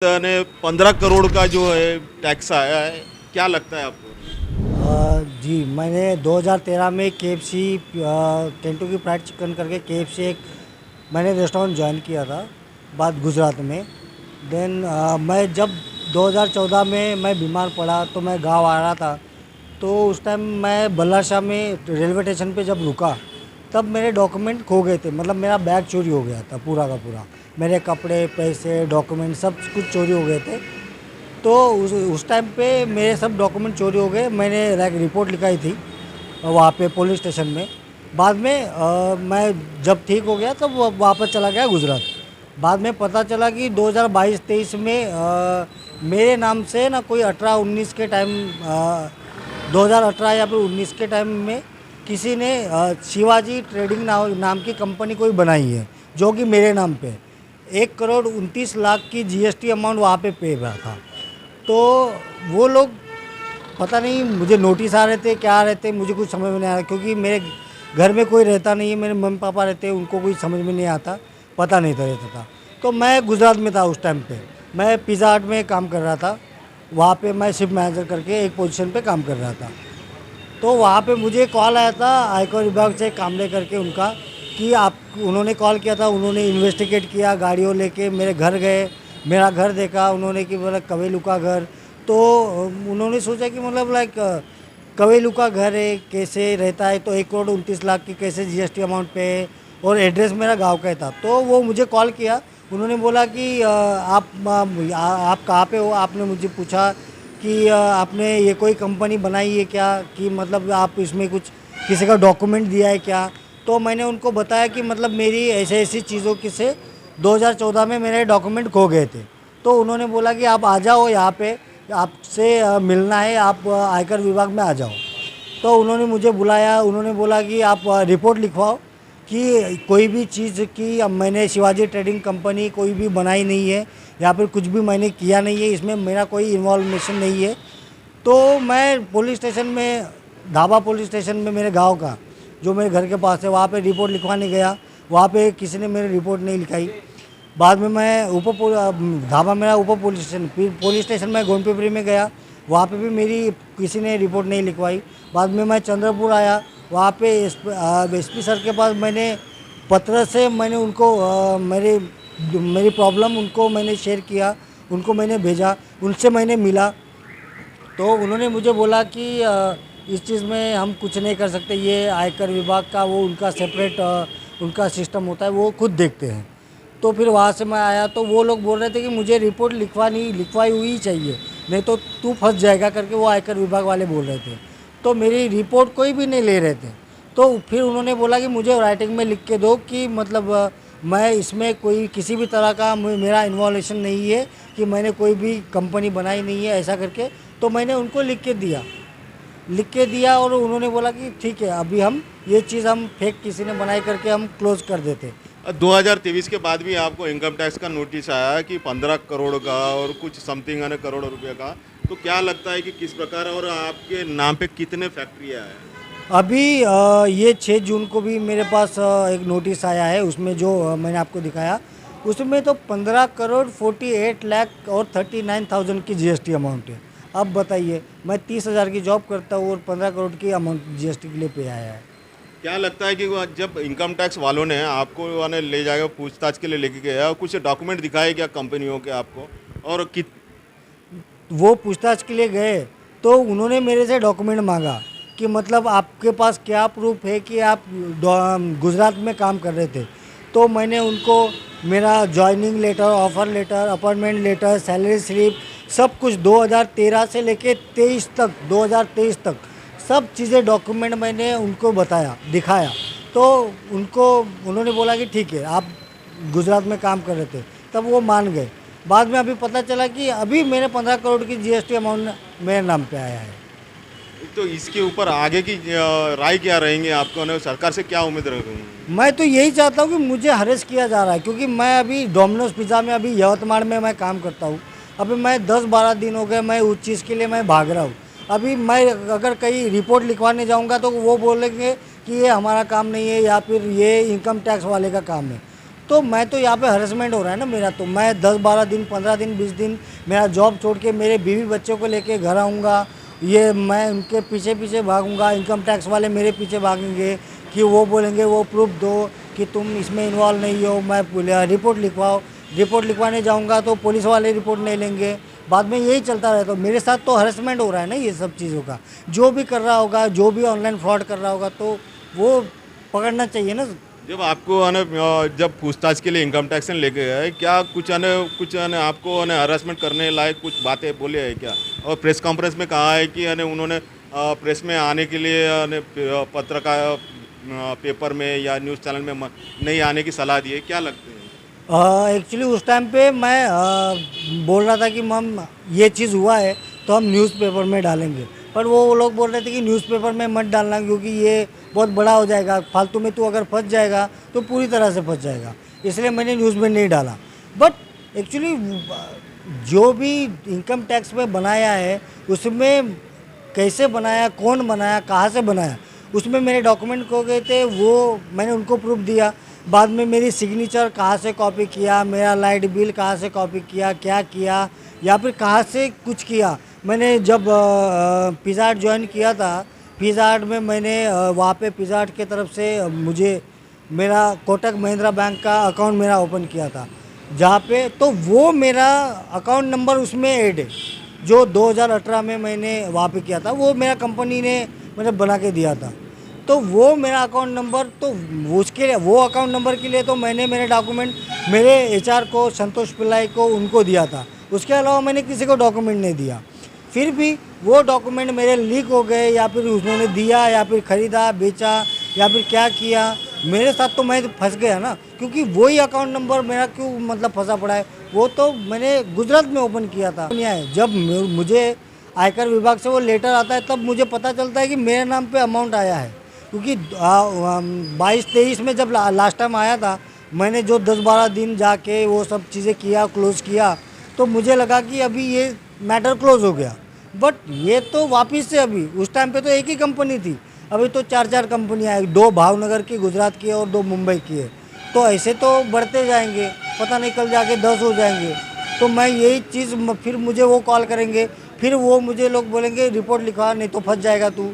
ने 15 करोड़ का जो है टैक्स आया है, क्या लगता है आपको? जी, मैंने 2013 में केएफसी केंटुकी फ्राइड चिकन करके केएफसी एक मैंने रेस्टोरेंट ज्वाइन किया था, बात गुजरात में। देन मैं जब 2014 में मैं बीमार पड़ा तो मैं गांव आ रहा था, तो उस टाइम मैं बल्लाशाह में रेलवे स्टेशन पे जब रुका, तब मेरे डॉक्यूमेंट खो गए थे। मतलब मेरा बैग चोरी हो गया था पूरा का पूरा। मेरे कपड़े, पैसे, डॉक्यूमेंट सब कुछ चोरी हो गए थे। तो उस टाइम पे मेरे सब डॉक्यूमेंट चोरी हो गए। मैंने लाइक रिपोर्ट लिखाई थी वहाँ पे पुलिस स्टेशन में। बाद में मैं जब ठीक हो गया तब वापस चला गया गुजरात। बाद में पता चला कि 2022-23 में मेरे नाम से ना कोई 18-19 के टाइम 2018 या फिर 19 के टाइम में किसी ने शिवाजी ट्रेडिंग नाम की कंपनी कोई बनाई है, जो कि मेरे नाम पे 1 करोड़ 29 लाख की जीएसटी अमाउंट वहाँ पे हुआ था। तो वो लोग पता नहीं मुझे नोटिस आ रहे थे, क्या आ रहे थे, मुझे कुछ समझ में नहीं आ रहा, क्योंकि मेरे घर में कोई रहता नहीं है। मेरे मम्मी पापा रहते हैं, उनको कुछ समझ में नहीं आता, पता नहीं था रहता था। तो मैं गुजरात में था उस टाइम पे। मैं पिज़्ज़ा हट में काम कर रहा था। वहाँ पे मैं शिफ्ट मैनेजर करके एक पोजीशन पे काम कर रहा था। तो वहाँ पे मुझे कॉल आया था आयकर विभाग से, कामले करके उनका, कि आप, उन्होंने कॉल किया था। उन्होंने इन्वेस्टिगेट किया, गाड़ियों लेके मेरे घर गए, मेरा घर देखा उन्होंने कि मतलब कवेलू का घर। तो उन्होंने सोचा कि मतलब लाइक कवेलू का घर है, कैसे रहता है, तो 1 करोड़ 29 लाख की कैसे जीएसटी अमाउंट पे है, और एड्रेस मेरा गांव का ही था। तो वो मुझे कॉल किया। उन्होंने बोला कि आप कहाँ पे हो। आपने मुझे पूछा कि आपने ये कोई कंपनी बनाई है क्या, कि मतलब आप इसमें कुछ किसी का डॉक्यूमेंट दिया है क्या। तो मैंने उनको बताया कि मतलब मेरी ऐसे ऐसी चीज़ों की से 2014 में मेरे डॉक्यूमेंट खो गए थे। तो उन्होंने बोला कि आप आ जाओ यहाँ पे, आपसे मिलना है, आप आयकर विभाग में आ जाओ। तो उन्होंने मुझे बुलाया। उन्होंने बोला कि आप रिपोर्ट लिखवाओ कि कोई भी चीज़ की मैंने शिवाजी ट्रेडिंग कंपनी कोई भी बनाई नहीं है, या फिर कुछ भी मैंने किया नहीं है, इसमें मेरा कोई इन्वॉल्वेशन नहीं है। तो मैं पुलिस स्टेशन में, ढाबा पुलिस स्टेशन में मेरे गांव का, जो मेरे घर के पास है, वहाँ पे रिपोर्ट लिखवाने गया। वहाँ पे किसी ने मेरी रिपोर्ट नहीं लिखाई। बाद में मैं ढाबा मेरा ऊपर पुलिस स्टेशन, फिर पुलिस स्टेशन में गोंदपीपरी में गया, वहाँ पे भी मेरी किसी ने रिपोर्ट नहीं लिखवाई। बाद में मैं चंद्रपुर आया, वहाँ पे एसपी सर के पास मैंने पत्र से मैंने उनको मेरी प्रॉब्लम उनको मैंने शेयर किया, उनको मैंने भेजा, उनसे मैंने मिला। तो उन्होंने मुझे बोला कि इस चीज़ में हम कुछ नहीं कर सकते, ये आयकर विभाग का वो उनका सेपरेट उनका सिस्टम होता है, वो खुद देखते हैं। तो फिर वहाँ से मैं आया तो वो लोग बोल रहे थे कि मुझे रिपोर्ट लिखवाई हुई ही चाहिए, नहीं तो तू फंस जाएगा करके वो आयकर विभाग वाले बोल रहे थे। तो मेरी रिपोर्ट कोई भी नहीं ले रहे थे। तो फिर उन्होंने बोला कि मुझे राइटिंग में लिख के दो कि मतलब मैं इसमें कोई किसी भी तरह का मेरा इन्वॉल्वेशन नहीं है, कि मैंने कोई भी कंपनी बनाई नहीं है, ऐसा करके। तो मैंने उनको लिख के दिया और उन्होंने बोला कि ठीक है, अभी हम ये चीज़ हम फेक किसी ने बनाई करके हम क्लोज़ कर देते। 2023 के बाद भी आपको इनकम टैक्स का नोटिस आया है कि 15 करोड़ का और कुछ समथिंग है करोड़ रुपए का। तो क्या लगता है कि किस प्रकार, और आपके नाम पे कितने फैक्ट्रियाँ हैं? अभी ये 6 जून को भी मेरे पास एक नोटिस आया है। उसमें जो मैंने आपको दिखाया, उसमें तो 15 करोड़ 48 लाख और 39,000 की जीएसटी अमाउंट है। अब बताइए, मैं 30,000 की जॉब करता हूँ और 15 करोड़ की अमाउंट जीएसटी के लिए पे आया है। क्या लगता है कि जब इनकम टैक्स वालों ने आपको वाने ले जाएगा पूछताछ के लिए लेके गया, और कुछ डॉक्यूमेंट दिखाए क्या कंपनियों के आपको, और कित वो पूछताछ के लिए गए तो उन्होंने मेरे से डॉक्यूमेंट मांगा कि मतलब आपके पास क्या प्रूफ है कि आप गुजरात में काम कर रहे थे। तो मैंने उनको मेरा joining letter, offer letter, appointment letter, salary slip, सब कुछ 2013 से लेके 2023 तक सब चीज़ें डॉक्यूमेंट मैंने उनको बताया, दिखाया। तो उनको उन्होंने बोला कि ठीक है, आप गुजरात में काम कर रहे थे, तब वो मान गए। बाद में अभी पता चला कि अभी मेरे 15 करोड़ की जीएसटी अमाउंट मेरे नाम पे आया है। तो इसके ऊपर आगे की राय क्या रहेंगे आपको, और सरकार से क्या उम्मीद रखेंगे? मैं तो यही चाहता हूँ कि मुझे हरेस किया जा रहा है, क्योंकि मैं अभी डोमिनोज पिज़्ज़ा में अभी यवतमाड़ में मैं काम करता हूँ। अभी मैं 10-12 दिन हो गए मैं उस चीज़ के लिए मैं भाग रहा हूँ। अभी मैं अगर कहीं रिपोर्ट लिखवाने जाऊँगा तो वो बोलेंगे कि ये हमारा काम नहीं है, या फिर ये इनकम टैक्स वाले का काम है। तो मैं तो यहाँ पे हरेसमेंट हो रहा है ना मेरा, तो मैं 10-12 दिन 15 दिन 20 दिन मेरा जॉब छोड़ के मेरे बीवी बच्चों को लेके घर आऊँगा, ये मैं उनके पीछे पीछे भागूंगा, इनकम टैक्स वाले मेरे पीछे भागेंगे कि वो बोलेंगे वो प्रूफ दो कि तुम इसमें इन्वॉल्व नहीं हो, मैं रिपोर्ट लिखवाओ, रिपोर्ट लिखवाने जाऊंगा तो पुलिस वाले रिपोर्ट नहीं लेंगे, बाद में यही चलता रहता है। मेरे साथ तो हरेसमेंट हो रहा है ना ये सब चीज़ों का, जो भी कर रहा होगा, जो भी ऑनलाइन फ्रॉड कर रहा होगा तो वो पकड़ना चाहिए ना। जब आपको जब पूछताछ के लिए इनकम टैक्स लेके गए, क्या कुछ आपको हरासमेंट करने लायक कुछ बातें बोले हैं क्या? और प्रेस कॉन्फ्रेंस में कहा है कि उन्होंने प्रेस में आने के लिए पत्रकार पेपर में या न्यूज़ चैनल में नहीं आने की सलाह दी है, क्या लगते हैं? एक्चुअली उस टाइम पे मैं बोल रहा था कि मैम ये चीज़ हुआ है तो हम न्यूज़पेपर में डालेंगे, पर वो लोग बोल रहे थे कि न्यूज़पेपर में मत डालना क्योंकि ये बहुत बड़ा हो जाएगा, फालतू में तू अगर फंस जाएगा तो पूरी तरह से फंस जाएगा, इसलिए मैंने न्यूज़ में नहीं डाला। बट एक्चुअली जो भी इनकम टैक्स में बनाया है उसमें कैसे बनाया, कौन बनाया, कहाँ से बनाया, उसमें मेरे डॉक्यूमेंट खो गए थे, वो मैंने उनको प्रूफ दिया। बाद में मेरी सिग्नेचर कहाँ से कॉपी किया, मेरा लाइट बिल कहाँ से कॉपी किया, क्या किया या फिर कहाँ से कुछ किया। मैंने जब पिज़्ज़ा हट ज्वाइन किया था, पिज़्ज़ा हट में मैंने वहाँ पे पिज़्ज़ा हट के तरफ से मुझे मेरा कोटक महिंद्रा बैंक का अकाउंट मेरा ओपन किया था जहाँ पे, तो वो मेरा अकाउंट नंबर उसमें ऐड है जो 2018 में मैंने वहाँ पे किया था, वो मेरा कंपनी ने मैंने बना के दिया था। तो वो मेरा अकाउंट नंबर, तो उसके लिए वो अकाउंट नंबर के लिए तो मैंने मेरे डॉक्यूमेंट मेरे एचआर को, संतोष पिल्लाई को, उनको दिया था। उसके अलावा मैंने किसी को डॉक्यूमेंट नहीं दिया। फिर भी वो डॉक्यूमेंट मेरे लीक हो गए या फिर उन्होंने दिया या फिर ख़रीदा, बेचा या फिर क्या किया, मेरे साथ तो मैं फंस गया ना, क्योंकि वही अकाउंट नंबर मेरा क्यों मतलब फंसा पड़ा है। वो तो मैंने गुजरात में ओपन किया था। जब मुझे आयकर विभाग से वो लेटर आता है तब मुझे पता चलता है कि मेरे नाम पे अमाउंट आया है, क्योंकि 22-23 में जब लास्ट टाइम आया था, मैंने जो 10-12 दिन जाके वो सब चीज़ें किया, क्लोज़ किया, तो मुझे लगा कि अभी ये मैटर क्लोज हो गया। बट ये तो वापस से, अभी उस टाइम पे तो एक ही कंपनी थी, अभी तो 4-4 कंपनियाँ हैं, 2 भावनगर की, गुजरात की और 2 मुंबई की है। तो ऐसे तो बढ़ते जाएंगे, पता नहीं कल जाके 10 हो जाएंगे। तो मैं यही चीज़, फिर मुझे वो कॉल करेंगे, फिर वो मुझे लोग बोलेंगे रिपोर्ट लिखवा नहीं तो फंस जाएगा तू।